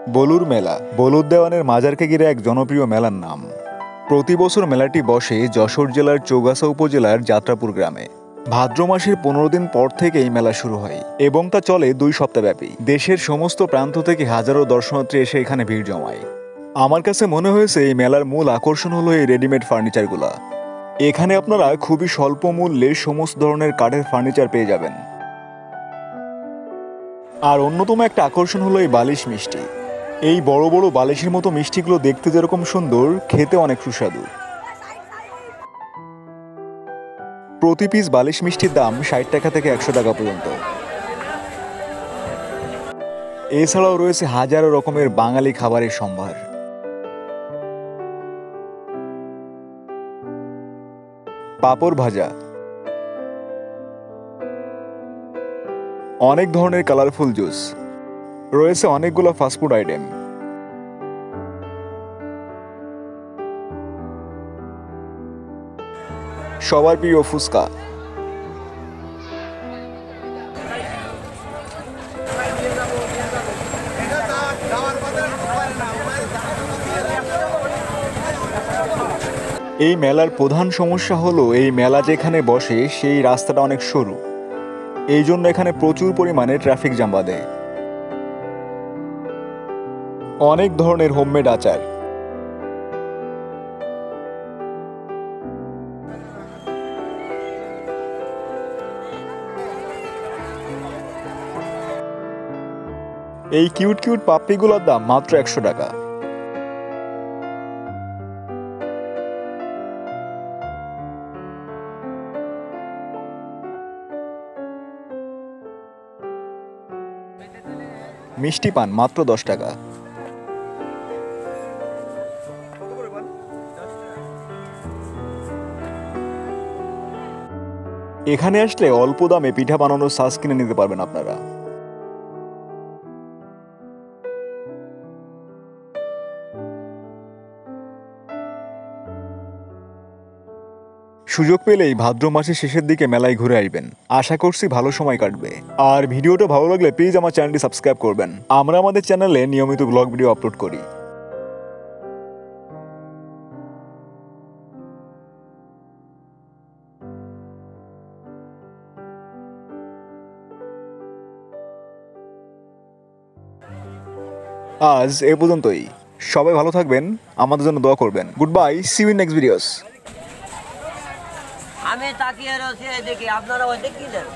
বলুর মেলা বলুর দেওয়ানের মাজারকে ঘিরে এক জনপ্রিয় মেলার নাম। প্রতি বছর মেলাটি বসে যশোর জেলার চৌগাছা উপজেলার যাত্রাপুর গ্রামে। ভাদ্র মাসের 15 দিন পর থেকে এই মেলা শুরু হয় এবং তা চলে 2 সপ্তাহব্যাপী। দেশের সমস্ত প্রান্ত থেকে হাজারো দর্শনার্থী এসে এখানে ভিড় জমায়। আমার কাছে মনে হয়েছে এই মেলার মূল আকর্ষণ হলো এই রেডিমেড ফার্নিচারগুলা। এখানে আপনারা খুবই স্বল্প মূল্যে সমস্ত ধরনের কাঠের ফার্নিচার পেয়ে যাবেন। আর অন্যতম একটা আকর্ষণ হলো এই বালিশ মিষ্টি। এই বড় বড় বালিশের মতো মিষ্টিগুলো দেখতে যেরকম সুন্দর, খেতে অনেক সুস্বাদু। প্রতি পিস বালিশ মিষ্টির দাম 60 টাকা থেকে 100 টাকা পর্যন্ত। এছাড়াও রয়েছে হাজারো রকমের বাঙালি খাবারের সম্ভার। পাঁপড় ভাজা, অনেক ধরনের কালারফুল জুস, রয়েছে অনেকগুলো ফাস্টফুড আইটেম। সবার প্রিয় ফুচকা। এই মেলার প্রধান সমস্যা হলো এই মেলা যেখানে বসে সেই রাস্তাটা অনেক সরু, এই জন্য এখানে প্রচুর পরিমাণে ট্রাফিক জ্যাম বাঁধে। অনেক ধরনের হোমমেড আচার, এই কিউট কিউট পাপড়িগুলোর দাম মাত্র 100 টাকা। মিষ্টি পান মাত্র 10 টাকা। এখানে আসলে অল্প দামে পিঠা বানানোর সাজ কিনে নিতে পারবেন আপনারা। সুযোগ পেলেই ভাদ্র মাসের শেষের দিকে মেলায় ঘুরে আসবেন। আশা করছি ভালো সময় কাটবে। আর ভিডিওটা ভালো লাগলে প্লিজ আমার চ্যানেলটি সাবস্ক্রাইব করবেন। আমরা আমাদের চ্যানেলে নিয়মিত ব্লগ ভিডিও আপলোড করি। আজ এ পর্যন্তই। সবাই ভালো থাকবেন, আমাদের জন্য দোয়া করবেন। Good bye, see you in next videos. আমি তাকিয়ে রয়েছি এদিকে, আপনারা ওই দেখি দেন।